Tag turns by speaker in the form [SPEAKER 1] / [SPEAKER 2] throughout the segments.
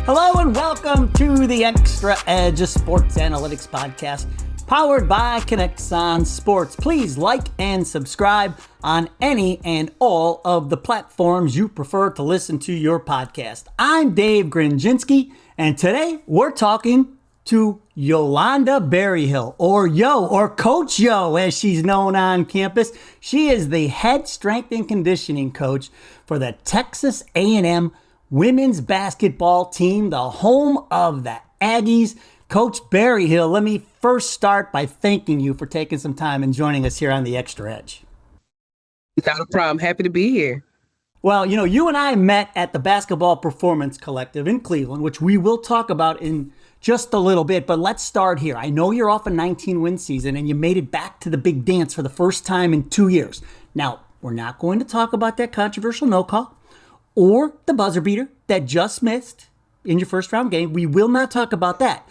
[SPEAKER 1] Hello and welcome to the Xtra Edge, a sports analytics podcast powered by KINEXON Sports. Please like and subscribe on any and all of the platforms you prefer to listen to your podcast. I'm Dave Grinjinski, and today we're talking to Yolanda Berryhill, or Yo, or Coach Yo, as she's known on campus. She is the head strength and conditioning coach for the Texas A&M women's basketball team, the home of the Aggies. Coach Berryhill, let me first start by thanking you for taking some time and joining us here on the Xtra Edge.
[SPEAKER 2] Not a problem. Happy to be here.
[SPEAKER 1] Well, you and I met at the Basketball Performance Collective in Cleveland, which we will talk about in just a little bit, but let's start here. I know you're off a 19-win season and you made it back to the big dance for the first time in 2 years. Now, we're not going to talk about that controversial no call or the buzzer beater that just missed in your first round game. We will not talk about that.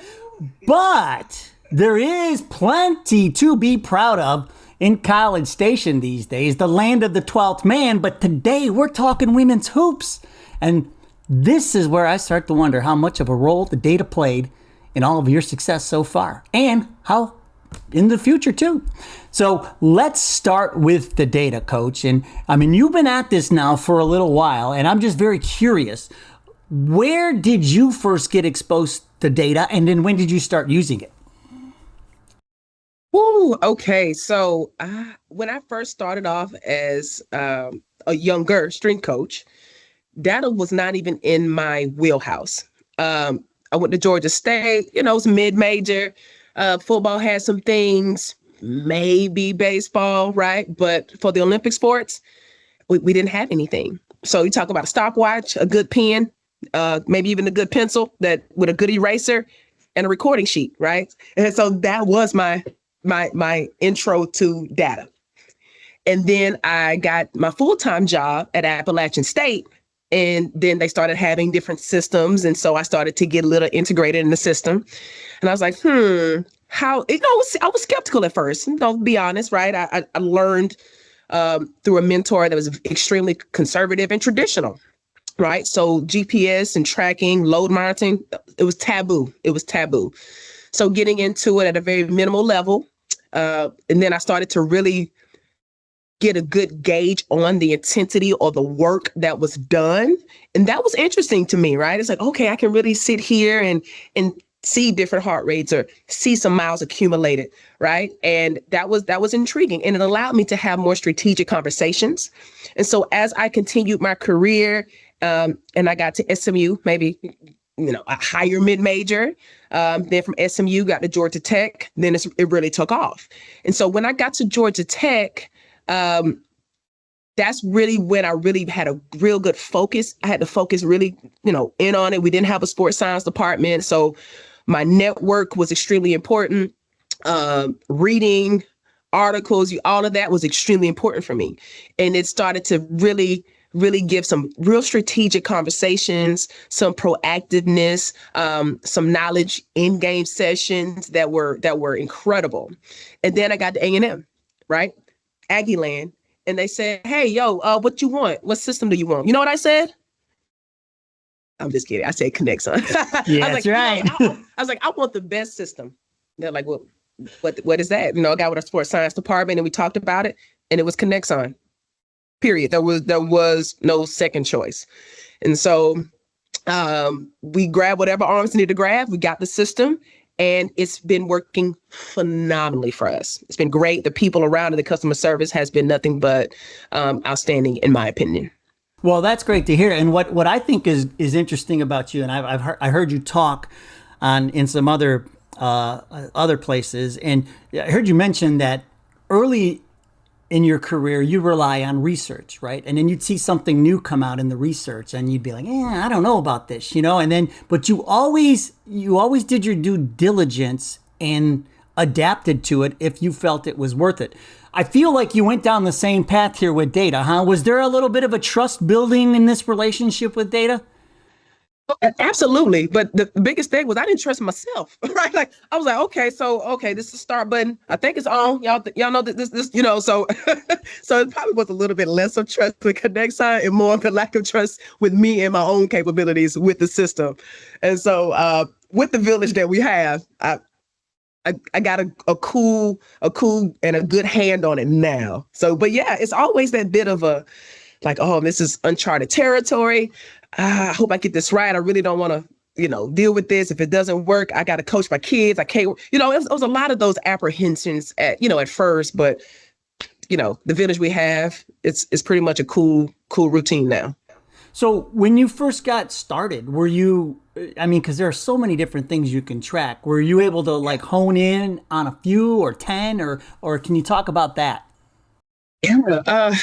[SPEAKER 1] But there is plenty to be proud of in College Station these days, the land of the 12th man. But today we're talking women's hoops. And this is where I start to wonder how much of a role the data played in all of your success so far, and how in the future too. So let's start with the data, Coach. And I mean, you've been at this now for a little while, and I'm just very curious. Where did you first get exposed to data, and then when did you start using it?
[SPEAKER 2] Ooh, okay. So when I first started off as a younger strength coach, data was not even in my wheelhouse. I went to Georgia State, it was mid-major. Football had some things, maybe baseball, right? But for the Olympic sports, we didn't have anything. So you talk about a stopwatch, a good pen, maybe even a good pencil that with a good eraser and a recording sheet, right? And so that was my intro to data. And then I got my full-time job at Appalachian State, and then they started having different systems. And so I started to get a little integrated in the system. And I was like, how, I was skeptical at first, be honest, right? I learned through a mentor that was extremely conservative and traditional, right? So GPS and tracking, load monitoring, it was taboo. So getting into it at a very minimal level. And then I started to really get a good gauge on the intensity or the work that was done. And that was interesting to me, right? It's like, okay, I can really sit here and see different heart rates or see some miles accumulated, right? And that was intriguing. And it allowed me to have more strategic conversations. And so as I continued my career, and I got to SMU, maybe, a higher mid-major, then from SMU got to Georgia Tech, then it really took off. And so when I got to Georgia Tech, that's really when I really had a real good focus. I had to focus really, in on it. We didn't have a sports science department. So my network was extremely important. Reading articles, all of that was extremely important for me. And it started to really give some real strategic conversations, some proactiveness, some knowledge in-game sessions that were incredible. And then I got to A&M, right? Aggie land. And they said, hey, yo, what you want? What system do you want? You know what I said? I'm just kidding. I said KINEXON.
[SPEAKER 1] Yeah, that's right.
[SPEAKER 2] I was like, I want the best system. They're like, well, what is that? I got with a sports science department and we talked about it, and it was KINEXON. Period. There was no second choice. And so we grabbed whatever arms needed to grab. We got the system, and it's been working phenomenally for us. It's been great. The people around it, the customer service has been nothing but outstanding, in my opinion.
[SPEAKER 1] Well, that's great to hear. And what I think is interesting about you, and I heard you talk in some other places, and I heard you mention that early in your career you rely on research, right? And then you'd see something new come out in the research, and you'd be like, I don't know about this, And then, but you always did your due diligence and adapted to it if you felt it was worth it. I feel like you went down the same path here with data, huh? Was there a little bit of a trust building in this relationship with data?
[SPEAKER 2] Absolutely. But the biggest thing was I didn't trust myself, right? Like I was like, okay, this is the start button. I think it's on. Y'all know that so so it probably was a little bit less of trust with KINEXON and more of a lack of trust with me and my own capabilities with the system. And so with the village that we have, I got a cool and a good hand on it now. So, but yeah, it's always that bit of a like, oh, this is uncharted territory. I hope I get this right. I really don't want to, deal with this. If it doesn't work, I got to coach my kids. I can't, it was a lot of those apprehensions at first, but the village we have, it's pretty much a cool routine now.
[SPEAKER 1] So when you first got started, were you, because there are so many different things you can track. Were you able to like hone in on a few or 10 or can you talk about that?
[SPEAKER 2] Yeah.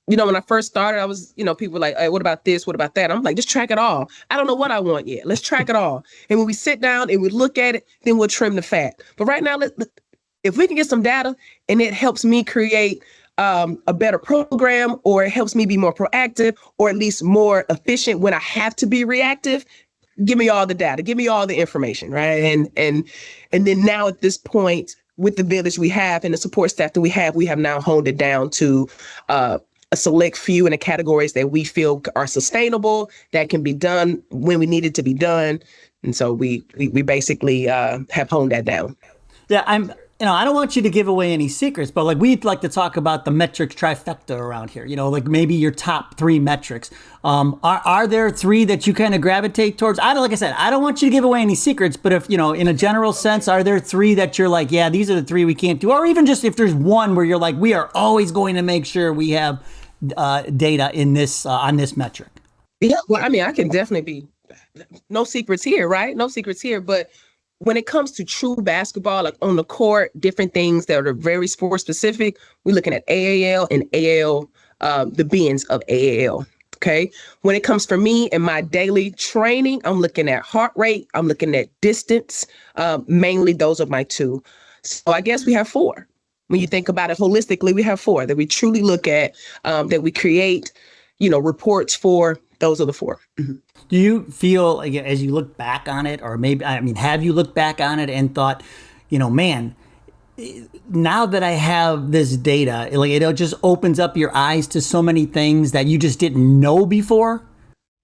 [SPEAKER 2] When I first started, I was, people were like, hey, what about this? What about that? I'm like, just track it all. I don't know what I want yet. Let's track it all. And when we sit down and we look at it, then we'll trim the fat. But right now, if we can get some data and it helps me create a better program, or it helps me be more proactive, or at least more efficient when I have to be reactive, give me all the data, give me all the information, right? And then now at this point, with the village we have and the support staff that we have now honed it down to a select few in the categories that we feel are sustainable, that can be done when we need it to be done. And so we basically have honed that down.
[SPEAKER 1] Yeah, I don't want you to give away any secrets, but like we'd like to talk about the metrics trifecta around here, like maybe your top 3 metrics. Are there 3 that you kind of gravitate towards? Like I said, I don't want you to give away any secrets, but if, in a general sense, are there 3 that you're like, yeah, these are the 3 we can't do? Or even just if there's one where you're like, we are always going to make sure we have data in this on this metric.
[SPEAKER 2] Yeah, well, I can definitely be no secrets here, right? No secrets here. But when it comes to true basketball, like on the court, different things that are very sport specific, we're looking at A&AL and AL, the bins of A&AL. Okay. When it comes for me and my daily training, I'm looking at heart rate. I'm looking at distance. Mainly those are my 2. So I guess we have 4. When you think about it holistically, we have 4 that we truly look at, that we create, reports for. Those are the 4. Mm-hmm.
[SPEAKER 1] Do you feel like as you look back on it, or maybe, have you looked back on it and thought, man, now that I have this data, like it just opens up your eyes to so many things that you just didn't know before?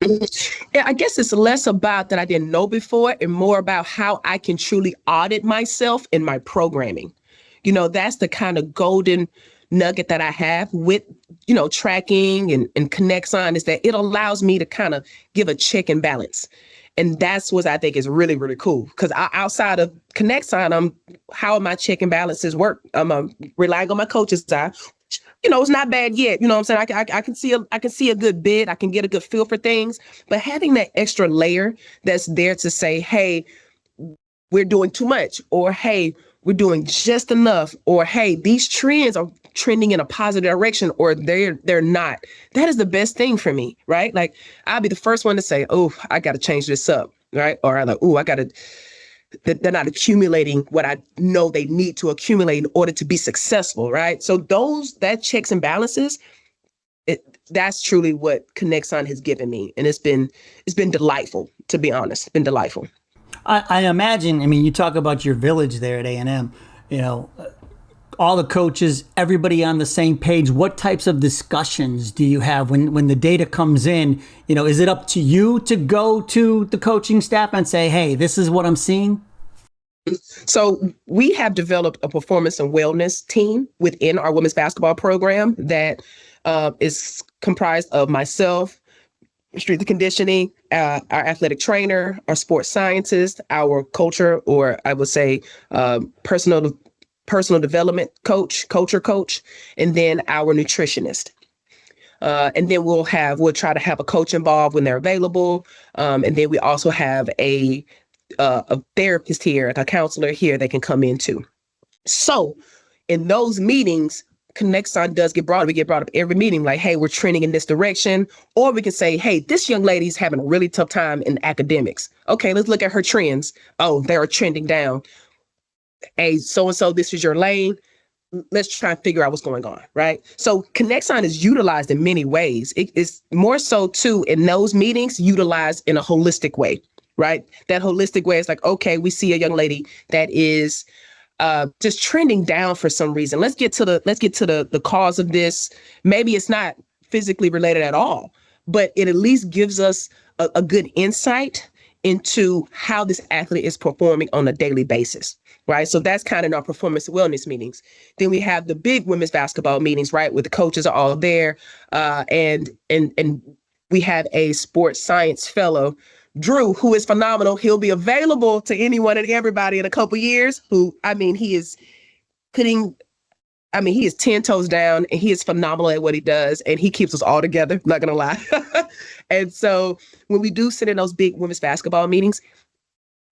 [SPEAKER 2] Yeah, I guess it's less about that I didn't know before and more about how I can truly audit myself in my programming. That's the kind of golden nugget that I have with, tracking and KINEXON, is that it allows me to kind of give a check and balance. And that's what I think is really, really cool. Because outside of KINEXON, how my check and balances work. I'm relying on my coach's eye. It's not bad yet. You know what I'm saying? I can see a good bit. I can get a good feel for things. But having that extra layer that's there to say, hey, we're doing too much, or hey, we're doing just enough, or hey, these trends are trending in a positive direction, or they're not. That is the best thing for me, right? Like I'll be the first one to say, oh, I got to change this up, right? Or I'm like, oh, they're not accumulating what I know they need to accumulate in order to be successful, right? So that checks and balances, that's truly what KINEXON has given me, and it's been delightful, to be honest. It's been delightful.
[SPEAKER 1] I imagine, you talk about your village there at A&M, all the coaches, everybody on the same page. What types of discussions do you have when the data comes in? Is it up to you to go to the coaching staff and say, hey, this is what I'm seeing?
[SPEAKER 2] So we have developed a performance and wellness team within our women's basketball program that is comprised of myself, strength and conditioning, our athletic trainer, our sports scientist, our culture, or I would say personal development coach, and then our nutritionist. And then we'll try to have a coach involved when they're available. And then we also have a therapist here, a counselor here that can come in too. So in those meetings, KINEXON does get brought up. We get brought up every meeting, like, hey, we're trending in this direction. Or we can say, hey, this young lady's having a really tough time in academics. Okay, let's look at her trends. Oh, they are trending down. Hey, so-and-so, this is your lane. let's try and figure out what's going on, right? So KINEXON is utilized in many ways. It is more so too in those meetings utilized in a holistic way, right? That holistic way is like, okay, we see a young lady that is just trending down for some reason. Let's get to the cause of this. Maybe it's not physically related at all, but it at least gives us a good insight into how this athlete is performing on a daily basis, right? So that's kind of our performance wellness meetings. Then we have the big women's basketball meetings, right, where the coaches are all there, and we have a sports science fellow, Drew, who is phenomenal. He'll be available to anyone and everybody in a couple years. He is 10 toes down, and he is phenomenal at what he does, and he keeps us all together, not gonna lie. And so when we do sit in those big women's basketball meetings,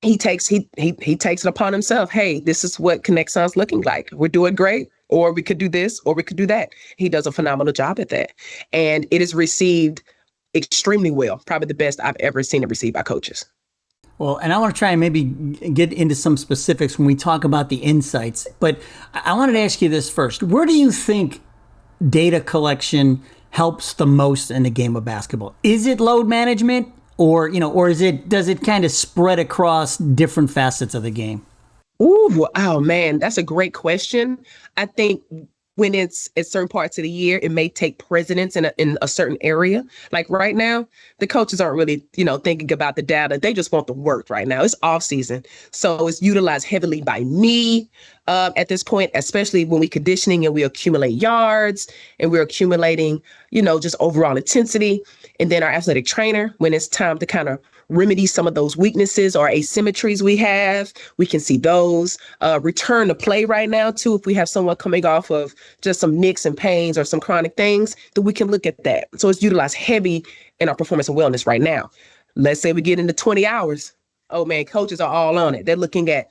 [SPEAKER 2] he takes it upon himself. Hey, this is what KINEXON's looking like. We're doing great, or we could do this, or we could do that. He does a phenomenal job at that. And it is received extremely well, probably the best I've ever seen it received by coaches.
[SPEAKER 1] Well, and I want to try and maybe get into some specifics when we talk about the insights, but I wanted to ask you this first. Where do you think data collection helps the most in the game of basketball? Is it load management, or does it kind of spread across different facets of the game?
[SPEAKER 2] Ooh, oh man, that's a great question. I think when it's at certain parts of the year, it may take precedence in a certain area. Like right now, the coaches aren't really, thinking about the data. They just want the work right now. It's off season. So it's utilized heavily by me at this point, especially when we're conditioning and we accumulate yards and we're accumulating, just overall intensity. And then our athletic trainer, when it's time to kind of remedy some of those weaknesses or asymmetries we have, we can see those. Return to play right now, too, if we have someone coming off of just some nicks and pains or some chronic things, then we can look at that. So it's utilized heavy in our performance and wellness right now. Let's say we get into 20 hours. Oh, man, coaches are all on it. They're looking at,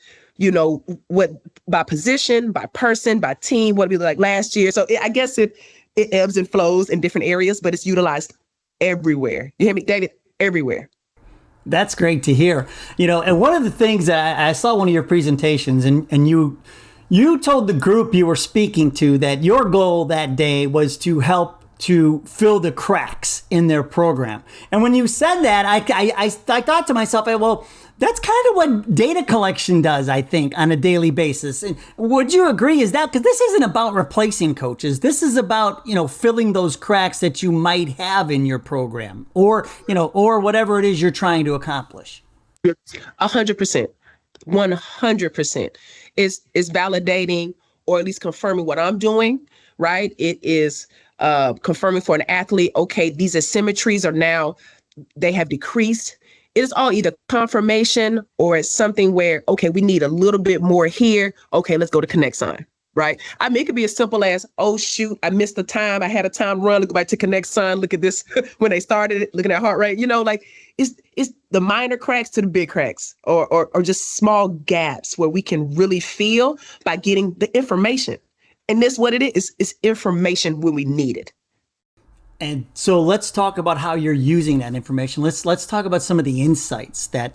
[SPEAKER 2] what by position, by person, by team, what we look like last year. So I guess it ebbs and flows in different areas, but it's utilized everywhere. You hear me, David? Everywhere.
[SPEAKER 1] That's great to hear. And one of the things that I saw one of your presentations, and you told the group you were speaking to that your goal that day was to help to fill the cracks in their program. And when you said that, I thought to myself, well, that's kind of what data collection does, I think, on a daily basis. And would you agree? Is that because this isn't about replacing coaches? This is about, filling those cracks that you might have in your program, or whatever it is you're trying to accomplish.
[SPEAKER 2] 100%, 100% is validating, or at least confirming what I'm doing. Right? It is confirming for an athlete. Okay, these asymmetries are now, they have decreased. It is all either confirmation or it's something where, okay, we need a little bit more here. Okay, let's go to KINEXON, right? It could be as simple as, oh, shoot, I missed the time. I had a time run. Look back to KINEXON. Look at this when they started it, looking at heart rate. It's the minor cracks to the big cracks, or just small gaps where we can really feel by getting the information. And this what it is. It's information when we need it.
[SPEAKER 1] And so let's talk about how you're using that information. Let's talk about some of the insights that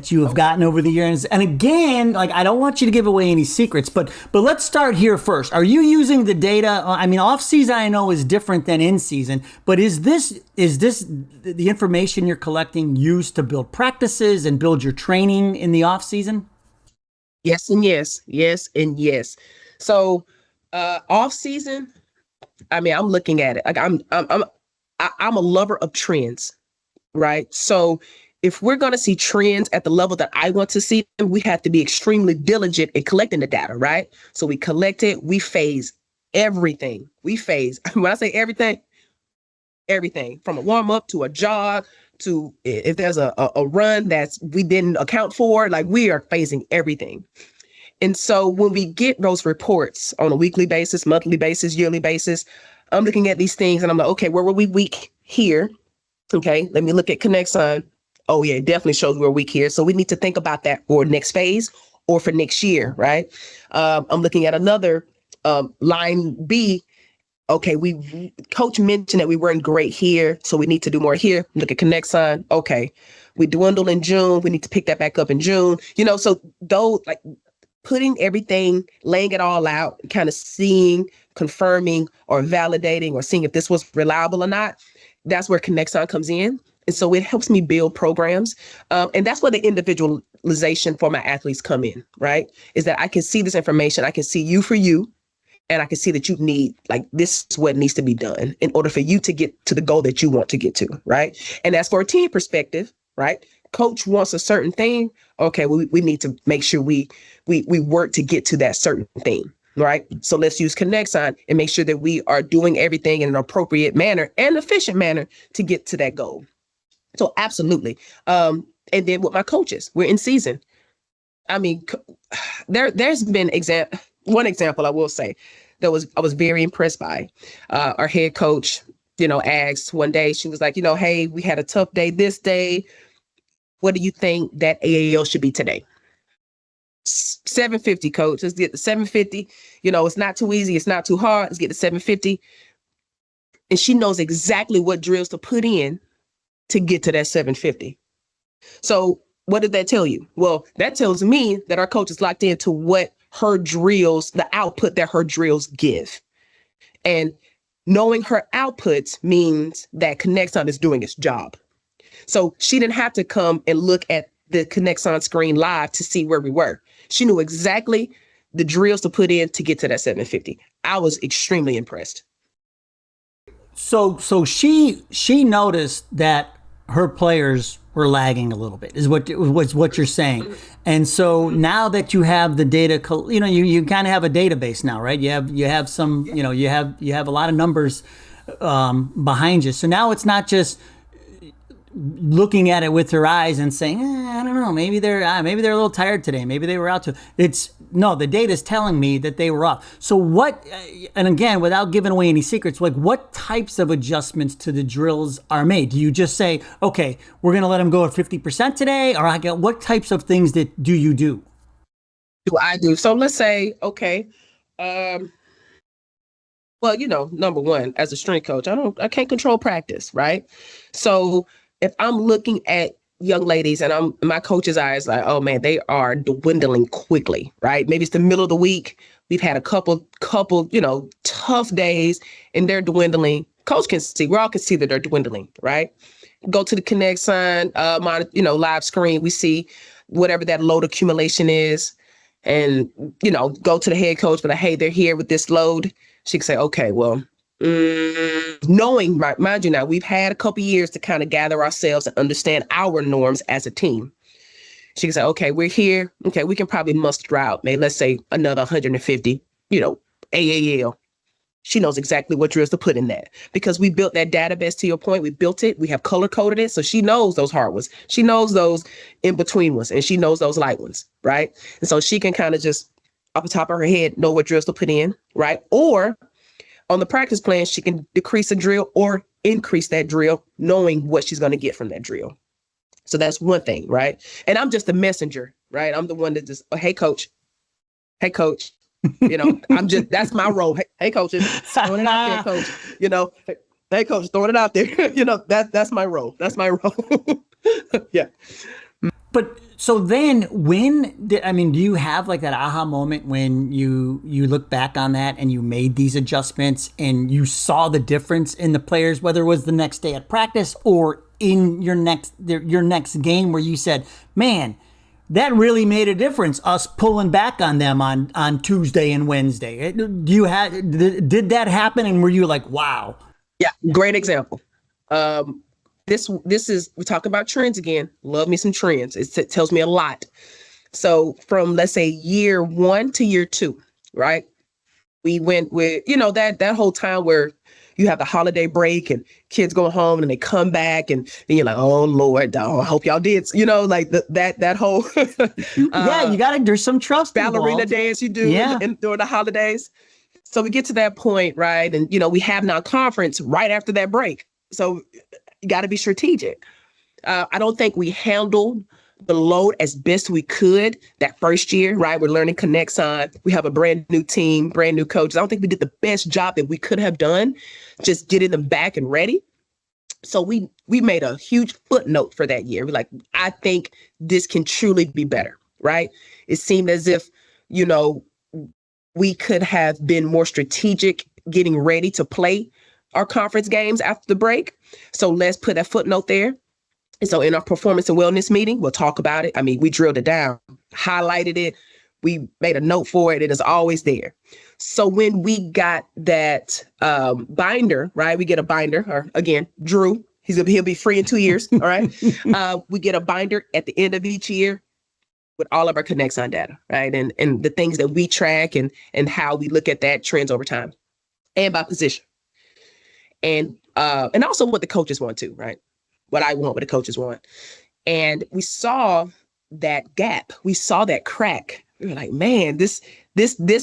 [SPEAKER 1] you have gotten over the years. And again, I don't want you to give away any secrets, but let's start here first. Are you using the data? Off season I know is different than in season, but is this the information you're collecting used to build practices and build your training in the off season?
[SPEAKER 2] Yes and yes, yes and yes. So off season, I'm looking at it. I'm a lover of trends, right? So if we're going to see trends at the level that I want to see them, we have to be extremely diligent in collecting the data, right? So we collect it, we phase everything. When I say everything from a warm up to a jog to if there's a run we didn't account for, we are phasing everything. And so when we get those reports on a weekly basis, monthly basis, yearly basis, I'm looking at these things and I'm like, okay, where were we weak here? Okay, let me look at KINEXON. Oh yeah, it definitely shows we're weak here. So we need to think about that for next phase or for next year, right? I'm looking at another line B. Okay, coach mentioned that we weren't great here, so we need to do more here. Look at KINEXON. Okay, we dwindled in June. We need to pick that back up in June. So those putting everything, laying it all out, kind of seeing, confirming, or validating, or seeing if this was reliable or not. That's where KINEXON comes in. And so it helps me build programs. And that's where the individualization for my athletes come in, right? Is that I can see this information. I can see you for you. And I can see that you need, like, this is what needs to be done in order for you to get to the goal that you want to get to, right? And as for a team perspective, right? Coach wants a certain thing. Okay, we need to make sure we work to get to that certain thing, right? So let's use KINEXON and make sure that we are doing everything in an appropriate manner and efficient manner to get to that goal. So absolutely. And then with my coaches, we're in season. I mean, there's been one example I will say that I was very impressed by. Our head coach, asked one day, she was like, hey, we had a tough day this day. What do you think that A&AL should be today? 750, coach. Let's get the 750. It's not too easy. It's not too hard. Let's get the 750. And she knows exactly what drills to put in to get to that 750. So what did that tell you? Well, that tells me that our coach is locked into what her drills, the output that her drills give. And knowing her outputs means that KINEXON is doing its job. So she didn't have to come and look at the KINEXON screen live to see where we were. She knew exactly the drills to put in to get to that 750. I was extremely impressed.
[SPEAKER 1] So she noticed that her players were lagging a little bit, is what you're saying. And so now that you have the data, you kind of have a database now, right? You have some, you have a lot of numbers behind you. So now it's not just looking at it with her eyes and saying, I don't know, maybe they're a little tired today. Maybe they were out to. The data is telling me that they were off. So what? And again, without giving away any secrets, like what types of adjustments to the drills are made? Do you just say, okay, we're going to let them go at 50% today, or what types of things do you do?
[SPEAKER 2] I do? So let's say, okay. Well, number one, as a strength coach, I can't control practice, right? So if I'm looking at young ladies and my coach's eyes like, oh man, they are dwindling quickly, right? Maybe it's the middle of the week. We've had a couple, tough days and they're dwindling. Coach can see, we all can see that they're dwindling, right? Go to the KINEXON, live screen. We see whatever that load accumulation is and, go to the head coach, but like, hey, they're here with this load. She can say, okay, well, knowing, right, mind you, now we've had a couple years to kind of gather ourselves and understand our norms as a team. She can say, okay, we're here. Okay, we can probably muster out, maybe let's say another 150, A&AL. She knows exactly what drills to put in that because we built that database. To your point, we built it. We have color coded it. So she knows those hard ones. She knows those in between ones and she knows those light ones, right? And so she can kind of just off the top of her head know what drills to put in, right? Or on the practice plan, she can decrease a drill or increase that drill, knowing what she's going to get from that drill. So that's one thing, right? And I'm just the messenger, right? I'm the one that just, hey, coach. That's my role. Hey, coach, throwing it out there, coach. Hey, coach, throwing it out there. That's my role. That's my role. Yeah.
[SPEAKER 1] But so then do you have like that aha moment when you look back on that and you made these adjustments and you saw the difference in the players, whether it was the next day at practice or in your next game where you said, man, that really made a difference, us pulling back on them on Tuesday and Wednesday? Did that happen? And were you like, wow?
[SPEAKER 2] Yeah, great example. This is, we talk about trends again. Love me some trends. It tells me a lot. So from, let's say, year 1 to year 2, right? We went with, that whole time where you have the holiday break and kids go home and they come back and then you're like, oh Lord, I hope y'all did, like that whole,
[SPEAKER 1] yeah, there's some trust
[SPEAKER 2] ballerina
[SPEAKER 1] involved.
[SPEAKER 2] Dance you do during the holidays. So we get to that point, right? And, we have non-conference right after that break. So you got to be strategic. I don't think we handled the load as best we could that first year, right? We're learning KINEXON. We have a brand new team, brand new coaches. I don't think we did the best job that we could have done, just getting them back and ready. So we made a huge footnote for that year. We're like, I think this can truly be better, right? It seemed as if you know, we could have been more strategic getting ready to play our conference games after the break. So let's put that footnote there. And so in our performance and wellness meeting, we'll talk about it. I mean, we drilled it down, highlighted it. We made a note for it. It is always there. So when we got that binder, right? We get a binder, or again, Drew, he'll be free in 2 years. All right. We get a binder at the end of each year with all of our KINEXON data, right? And the things that we track and how we look at that trends over time and by position. And also what the coaches want too, right? What I want, what the coaches want. And we saw that gap. We saw that crack. We were like, man, this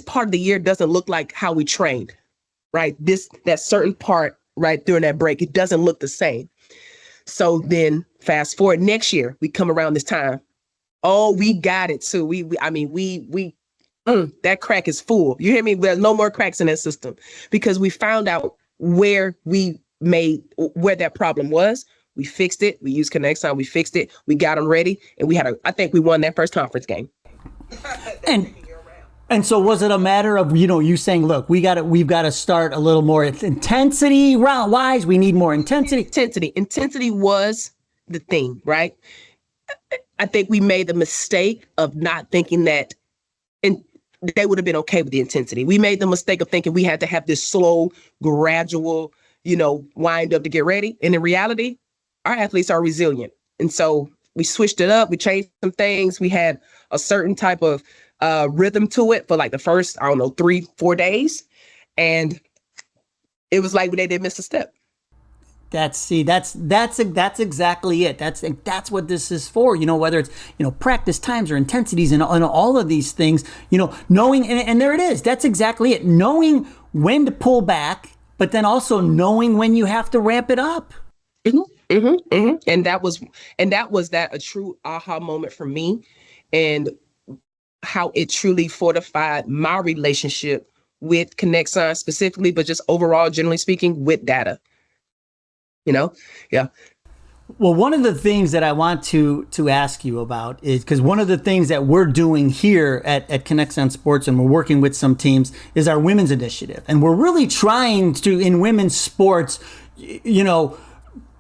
[SPEAKER 2] part of the year doesn't look like how we trained, right? That certain part right during that break, it doesn't look the same. So then fast forward next year, we come around this time. Oh, we got it too. That crack is full. You hear me? There's no more cracks in that system because we found out where that problem was. We fixed it. We used KINEXON. We fixed it. We got them ready, and I think we won that first conference game.
[SPEAKER 1] And so was it a matter of, you saying, look, we've got to start a little more intensity round wise. We need more intensity.
[SPEAKER 2] Intensity was the thing, right? I think we made the mistake of not thinking that they would have been okay with the intensity. We made the mistake of thinking we had to have this slow, gradual, wind up to get ready. And in reality, our athletes are resilient. And so we switched it up. We changed some things. We had a certain type of rhythm to it for like the first, 3-4 days. And it was like they didn't miss a step.
[SPEAKER 1] That's exactly it. That's what this is for. Whether it's, practice times or intensities and all of these things, knowing, and there it is. That's exactly it. Knowing when to pull back, but then also knowing when you have to ramp it up.
[SPEAKER 2] Mm-hmm. Mm-hmm, mm-hmm. And that was a true aha moment for me, and how it truly fortified my relationship with KINEXON specifically, but just overall, generally speaking, with data. Yeah.
[SPEAKER 1] Well, one of the things that I want to ask you about is, because one of the things that we're doing here at KINEXON Sports, and we're working with some teams, is our women's initiative. And we're really trying to, in women's sports,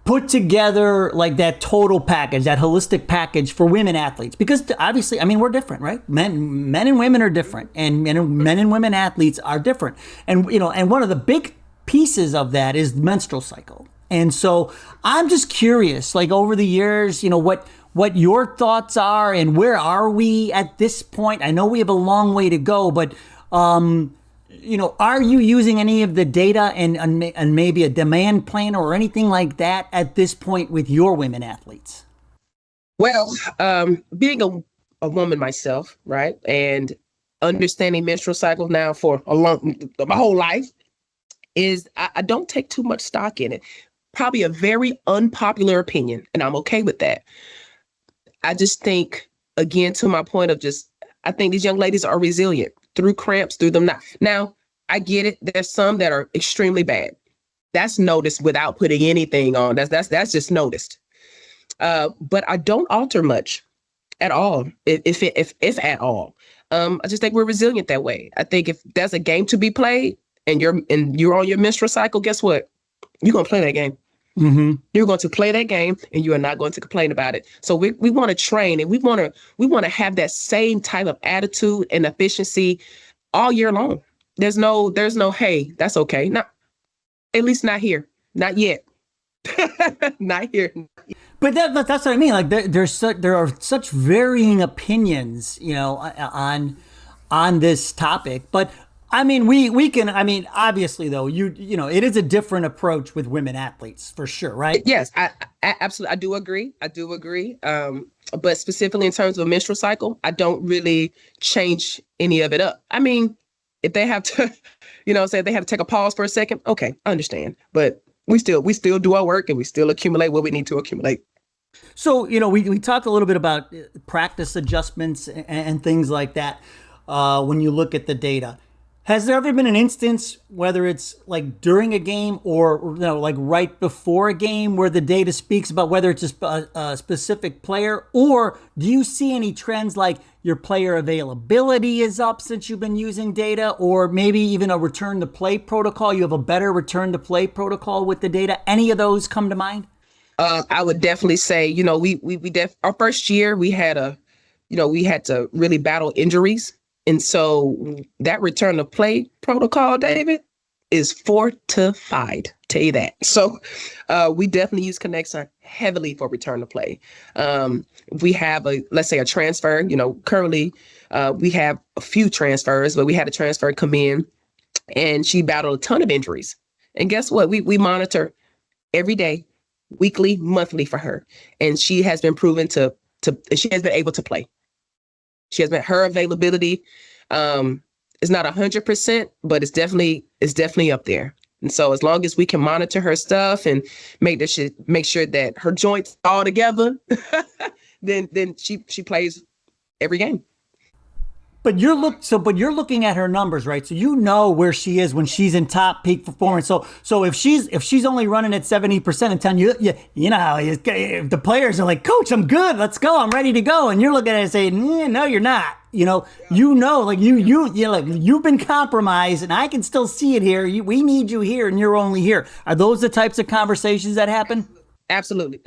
[SPEAKER 1] put together like that total package, that holistic package for women athletes. Because obviously, we're different, right? Men and women are different, and men and women athletes are different. And, and one of the big pieces of that is the menstrual cycle. And so I'm just curious, like over the years, what your thoughts are and where are we at this point? I know we have a long way to go, but, are you using any of the data and maybe a demand plan or anything like that at this point with your women athletes?
[SPEAKER 2] Well, being a woman myself, right, and understanding menstrual cycles now for my whole life, is I don't take too much stock in it. Probably a very unpopular opinion, and I'm okay with that. I just think, again, to my point of I think these young ladies are resilient through cramps, through them not. Now, I get it. There's some that are extremely bad. That's noticed without putting anything on. That's just noticed. But I don't alter much at all, if at all. I just think we're resilient that way. I think if there's a game to be played and you're on your menstrual cycle, guess what? You're gonna play that game. Mm-hmm. You're going to play that game, and you are not going to complain about it. So we want to train, and we want to have that same type of attitude and efficiency all year long. There's no, hey, that's okay. Not, at least not here, not yet, not here.
[SPEAKER 1] But that's what I mean. Like there are such varying opinions, on this topic, but. We can, obviously though, it is a different approach with women athletes for sure, right?
[SPEAKER 2] Yes, I absolutely, I do agree. But specifically in terms of a menstrual cycle, I don't really change any of it up. If they have to, say they have to take a pause for a second, okay, I understand. But we still do our work, and we still accumulate what we need to accumulate.
[SPEAKER 1] So, we talked a little bit about practice adjustments and things like that when you look at the data. Has there ever been an instance, whether it's like during a game or like right before a game, where the data speaks about whether it's a specific player, or do you see any trends like your player availability is up since you've been using data, or maybe even a return to play protocol? You have a better return to play protocol with the data. Any of those come to mind?
[SPEAKER 2] I would definitely say, our first year we had we had to really battle injuries. And so that return to play protocol, David, is fortified. Tell you that. So we definitely use KINEXON heavily for return to play. We have let's say a transfer, currently we have a few transfers, but we had a transfer come in and she battled a ton of injuries. And guess what? We monitor every day, weekly, monthly for her. And she has been proven she has been able to play. Her availability is not 100%, but it's definitely up there. And so as long as we can monitor her stuff and make sure that her joints all together, then she plays every game.
[SPEAKER 1] But you're looking at her numbers, right? So you know where she is when she's in top peak performance. So if she's only running at 70% and telling you know how if the players are like, Coach, I'm good, let's go, I'm ready to go, and you're looking at it and saying, no, you're not. Like you've been compromised, and I can still see it here. We need you here, and you're only here. Are those the types of conversations that happen?
[SPEAKER 2] Absolutely.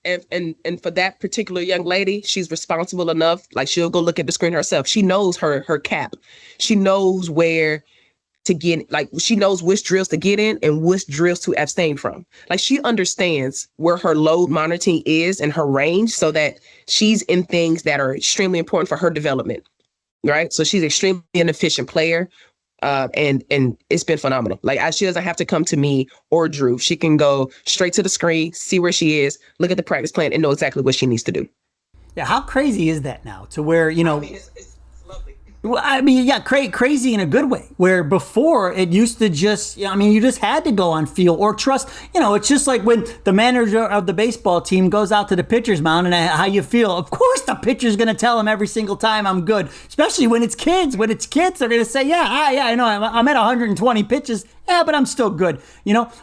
[SPEAKER 2] And for that particular young lady, she's responsible enough. Like, she'll go look at the screen herself. She knows her cap. She knows where to get, like, she knows which drills to get in and which drills to abstain from. Like, she understands where her load monitoring is and her range, so that she's in things that are extremely important for her development. Right. So she's extremely an efficient player. And it's been phenomenal. Like, she doesn't have to come to me or Drew. She can go straight to the screen, see where she is, look at the practice plan, and know exactly what she needs to do.
[SPEAKER 1] Yeah, how crazy is that now? To where
[SPEAKER 2] it's lovely.
[SPEAKER 1] Well, I mean, yeah, crazy in a good way. Where before it used to just, you just had to go on field or trust. It's just like when the manager of the baseball team goes out to the pitcher's mound and how you feel. Of course, the pitcher's going to tell him every single time I'm good. Especially when it's kids. When it's kids, they're going to say, yeah, I know, I'm at 120 pitches. Yeah, but I'm still good.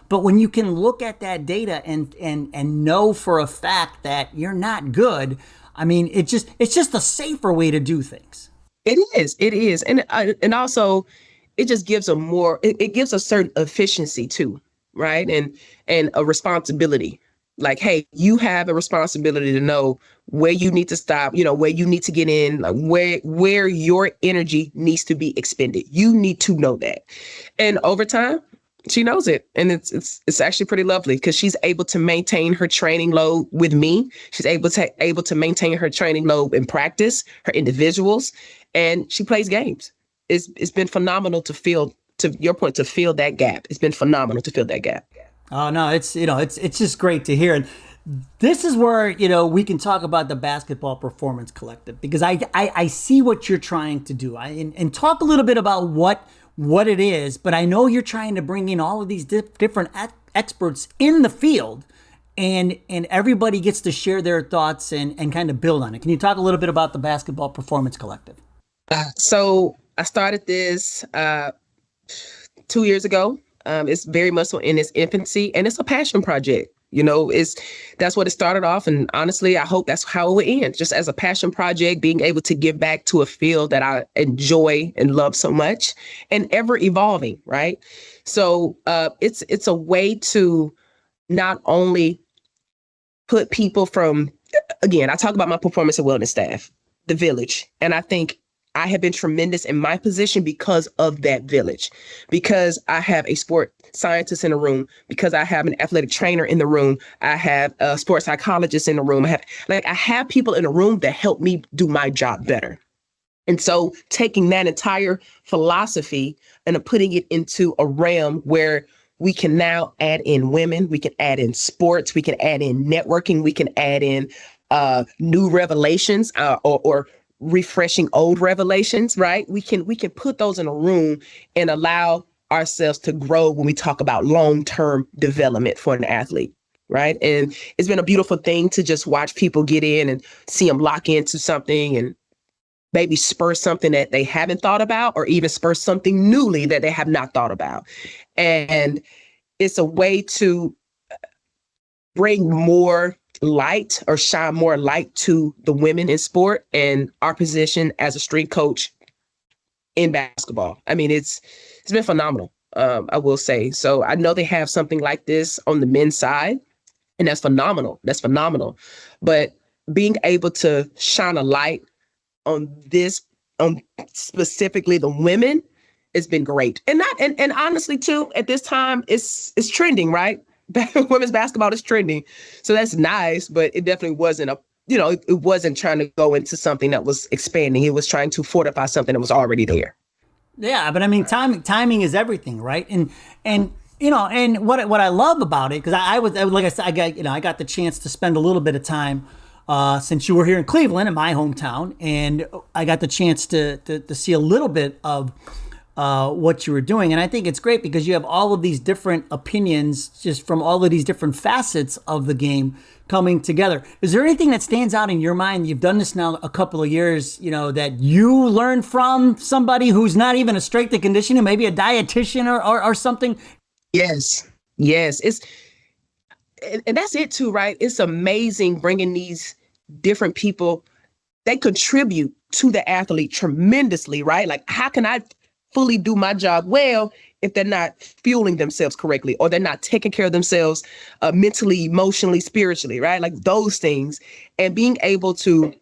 [SPEAKER 1] But when you can look at that data and know for a fact that you're not good, it's just a safer way to do things.
[SPEAKER 2] It is. And also it just gives it gives a certain efficiency too, right? And a responsibility. Like, hey, you have a responsibility to know where you need to stop, where you need to get in, like where your energy needs to be expended. You need to know that. And over time, she knows it. And it's actually pretty lovely, because she's able to maintain her training load with me. She's able to maintain her training load in practice, her individuals, and she plays games. It's been phenomenal to fill that gap. It's been phenomenal to fill that gap.
[SPEAKER 1] Oh no, it's just great to hear. And this is where, we can talk about the Basketball Performance Collective, because I see what you're trying to do. And talk a little bit about what it is, but I know you're trying to bring in all of these different experts in the field, and everybody gets to share their thoughts and kind of build on it. Can you talk a little bit about the Basketball Performance Collective? So
[SPEAKER 2] I started this 2 years ago. It's very much so in its infancy, and it's a passion project. That's what it started off. And honestly, I hope that's how it will end, just as a passion project, being able to give back to a field that I enjoy and love so much, and ever evolving. Right. So it's a way to not only put people from, again, I talk about my performance and wellness staff, the village. And I think I have been tremendous in my position because of that village, because I have a sport scientist in the room, because I have an athletic trainer in the room. I have a sports psychologist in the room. I have people in the room that help me do my job better. And so taking that entire philosophy and putting it into a realm where we can now add in women, we can add in sports, we can add in networking, we can add in new revelations or refreshing old revelations, right? We can put those in a room and allow ourselves to grow when we talk about long-term development for an athlete, right? And it's been a beautiful thing to just watch people get in and see them lock into something and maybe spur something that they haven't thought about, or even spur something newly that they have not thought about. And it's a way to bring more light or shine more light to the women in sport and our position as a strength coach in basketball. I mean, it's been phenomenal, I will say. So I know they have something like this on the men's side, and that's phenomenal. That's phenomenal. But being able to shine a light on this, on specifically the women, it's been great. And not and honestly too, at this time, it's trending, right? Women's basketball is trending. So that's nice, but it definitely wasn't it wasn't trying to go into something that was expanding. It was trying to fortify something that was already there.
[SPEAKER 1] Yeah, but I mean, timing is everything, right? And what I love about it, because I was like I said, I got the chance to spend a little bit of time since you were here in Cleveland, in my hometown, and I got the chance to see a little bit of what you were doing. And I think it's great because you have all of these different opinions just from all of these different facets of the game coming together. Is there anything that stands out in your mind? You've done this now a couple of years, that you learned from somebody who's not even a strength and conditioning, maybe a dietitian or something?
[SPEAKER 2] Yes. And that's it too, right? It's amazing bringing these different people. They contribute to the athlete tremendously, right? Like, how can I fully do my job well if they're not fueling themselves correctly, or they're not taking care of themselves mentally, emotionally, spiritually, right? Like those things. And being able to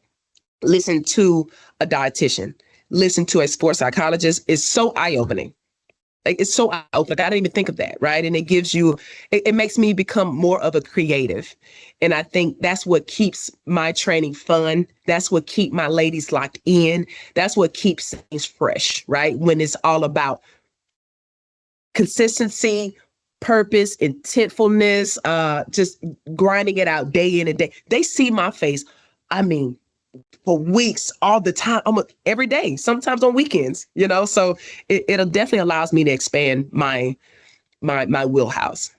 [SPEAKER 2] listen to a dietitian, listen to a sports psychologist is so eye-opening. Like, it's so eye-opening. Like, I didn't even think of that, right? And it makes me become more of a creative. And I think that's what keeps my training fun. That's what keeps my ladies locked in. That's what keeps things fresh, right? When it's all about consistency, purpose, intentfulness, just grinding it out day in and day. They see my face, I mean, for weeks, all the time, almost every day, sometimes on weekends, so it'll definitely allows me to expand my wheelhouse.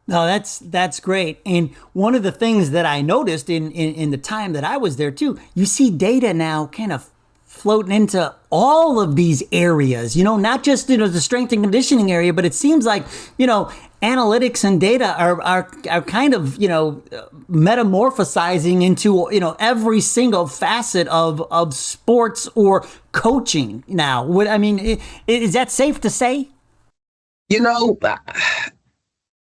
[SPEAKER 1] No, that's great. And one of the things that I noticed in the time that I was there too, you see data now kind of floating into all of these areas, not just, the strength and conditioning area, but it seems like, analytics and data are kind of, metamorphosizing into, every single facet of sports or coaching now. Is that safe to say?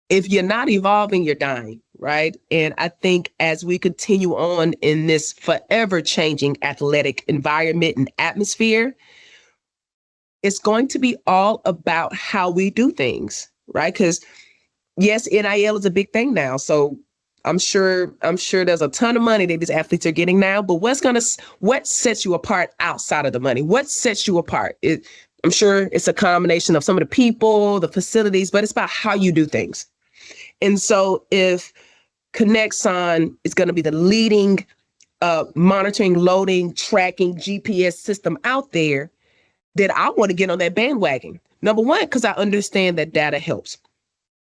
[SPEAKER 2] If you're not evolving, you're dying, right? And I think as we continue on in this forever changing athletic environment and atmosphere, it's going to be all about how we do things, right? Because yes, NIL is a big thing now. So I'm sure there's a ton of money that these athletes are getting now, but what sets you apart outside of the money? What sets you apart? I'm sure it's a combination of some of the people, the facilities, but it's about how you do things. And so if KINEXON is going to be the leading monitoring, loading, tracking GPS system out there, then I want to get on that bandwagon. Number one, because I understand that data helps.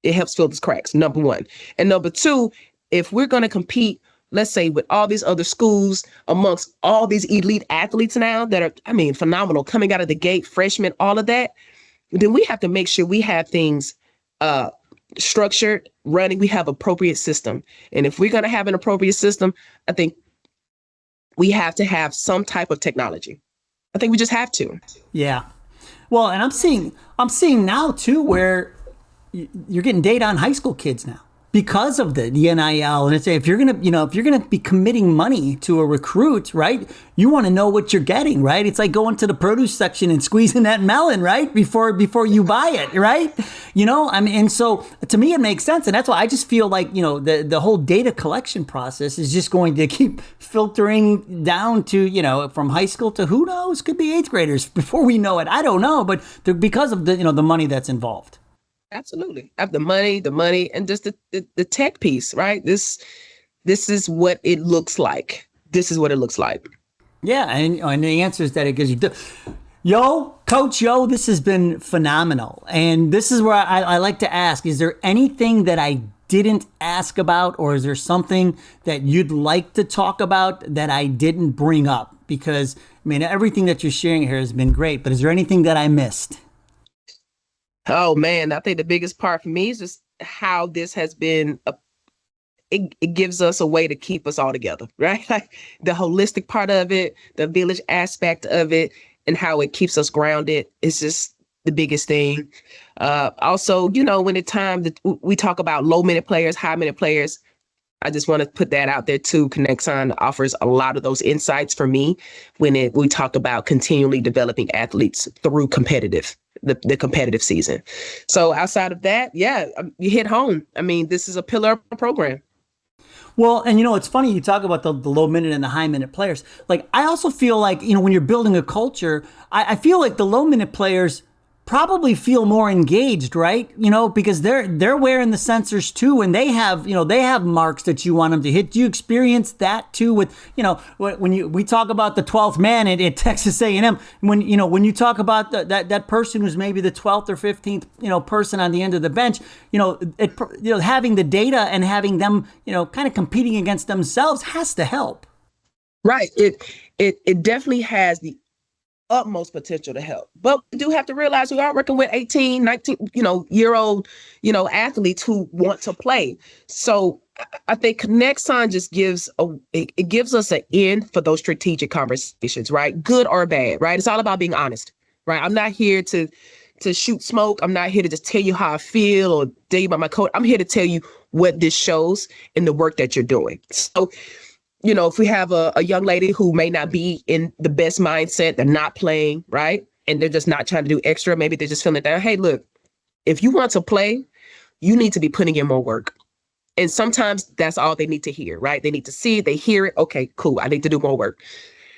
[SPEAKER 2] It helps fill these cracks, number one. And number two, if we're going to compete, let's say with all these other schools, amongst all these elite athletes now that are, phenomenal, coming out of the gate, freshmen, all of that, then we have to make sure we have things structured, running, we have appropriate system. And if we're going to have an appropriate system, I think we have to have some type of technology. I think we just have to.
[SPEAKER 1] Yeah. Well, and I'm seeing now too, where you're getting data on high school kids now because of the NIL. And it's, if you're gonna be committing money to a recruit, right, you want to know what you're getting, right? It's like going to the produce section and squeezing that melon, right, before you buy it, right? And so to me it makes sense, and that's why I just feel like the whole data collection process is just going to keep filtering down to from high school to who knows, could be eighth graders before we know it. I don't know, but because of the money that's involved.
[SPEAKER 2] Absolutely. I have the money, and just the tech piece, right? This is what it looks like. This is what it looks like.
[SPEAKER 1] Yeah, and the answer is that it gives you. Coach, this has been phenomenal. And this is where I like to ask, is there anything that I didn't ask about, or is there something that you'd like to talk about that I didn't bring up? Because I mean, everything that you're sharing here has been great, but is there anything that I missed?
[SPEAKER 2] Oh man, I think the biggest part for me is just how this has been it gives us a way to keep us all together, right? Like the holistic part of it, the village aspect of it, and how it keeps us grounded is just the biggest thing. Also, when it's time that we talk about low minute players, high minute players, I just want to put that out there too. KINEXON offers a lot of those insights for me when we talk about continually developing athletes through the competitive season. So outside of that, yeah, you hit home. I mean, this is a pillar program.
[SPEAKER 1] Well, and it's funny you talk about the low minute and the high minute players. Like, I also feel like, when you're building a culture, I feel like the low minute players probably feel more engaged, right? Because they're wearing the sensors too, and they have marks that you want them to hit. Do you experience that too with, when we talk about the 12th man at Texas A&M, when you talk about that person who's maybe the 12th or 15th, person on the end of the bench, having the data and having them, kind of competing against themselves has to help.
[SPEAKER 2] Right. It definitely has the utmost potential to help. But we do have to realize we are working with 18, 19, year old, athletes who want to play. So I think KINEXON just gives us an end for those strategic conversations, right? Good or bad, right? It's all about being honest, right? I'm not here to shoot smoke. I'm not here to just tell you how I feel or tell you about my coach. I'm here to tell you what this shows in the work that you're doing. So if we have a young lady who may not be in the best mindset, they're not playing, right? And they're just not trying to do extra. Maybe they're just feeling down. Hey, look, if you want to play, you need to be putting in more work. And sometimes that's all they need to hear, right? They need to see it, they hear it. Okay, cool. I need to do more work.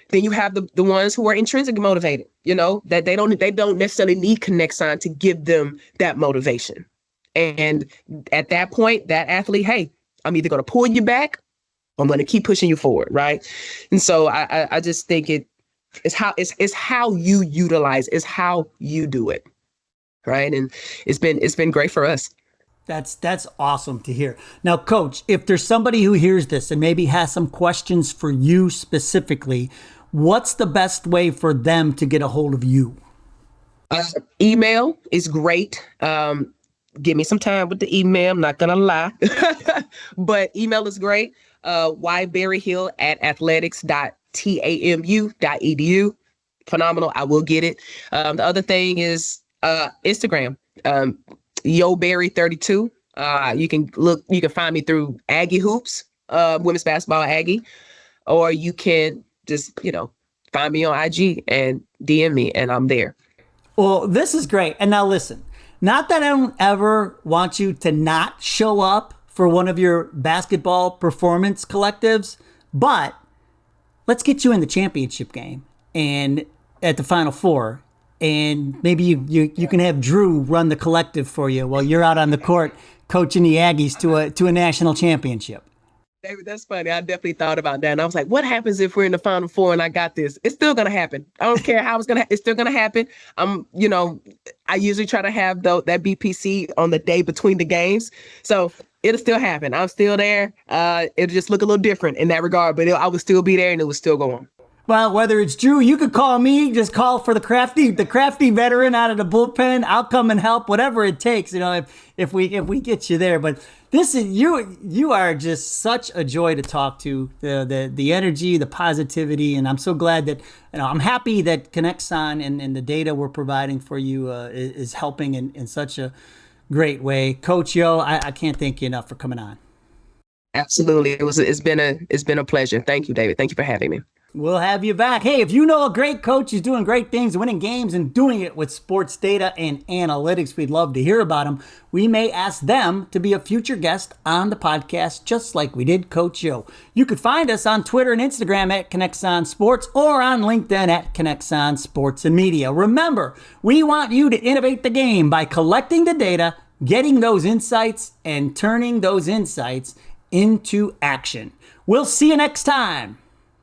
[SPEAKER 2] Then you have the ones who are intrinsically motivated, that they don't necessarily need KINEXON to give them that motivation. And at that point, that athlete, hey, I'm either going to pull you back, I'm going to keep pushing you forward, right? And so I just think it's how you utilize, it's how you do it, right? And it's been great for us.
[SPEAKER 1] That's awesome to hear. Now, Coach, if there's somebody who hears this and maybe has some questions for you specifically, what's the best way for them to get a hold of you?
[SPEAKER 2] Email is great. Give me some time with the email. I'm not going to lie, but email is great. Berryhill@athletics.tamu.edu. Phenomenal. I will get it. The other thing is Instagram, YoBerry32. You can find me through Aggie Hoops, women's basketball Aggie, or you can just, find me on IG and DM me and I'm there.
[SPEAKER 1] Well, this is great. And now listen, not that I don't ever want you to not show up for one of your basketball performance collectives, but let's get you in the championship game and at the Final Four, and maybe you can have Drew run the collective for you while you're out on the court coaching the Aggies to a national championship.
[SPEAKER 2] David, that's funny. I definitely thought about that. And I was like, what happens if we're in the Final Four and I got this? It's still going to happen. I don't care how it's still going to happen. I usually try to have that BPC on the day between the games. So it'll still happen. I'm still there. It'll just look a little different in that regard, but I would still be there and it would still go on.
[SPEAKER 1] Well, whether it's Drew, you could call me, just call for the crafty veteran out of the bullpen. I'll come and help, whatever it takes, if we get you there. But this is you are just such a joy to talk to, the energy, the positivity, and I'm so glad that I'm happy that KINEXON and the data we're providing for you is helping in such a great way. Coach Yo, I can't thank you enough for coming on.
[SPEAKER 2] Absolutely. It's been a pleasure. Thank you, David. Thank you for having me.
[SPEAKER 1] We'll have you back. Hey, if you know a great coach who's doing great things, winning games, and doing it with sports data and analytics, we'd love to hear about them. We may ask them to be a future guest on the podcast, just like we did Coach Yo. You could find us on Twitter and Instagram at KINEXON Sports or on LinkedIn at KINEXON Sports and Media. Remember, we want you to innovate the game by collecting the data, getting those insights, and turning those insights into action. We'll see you next time.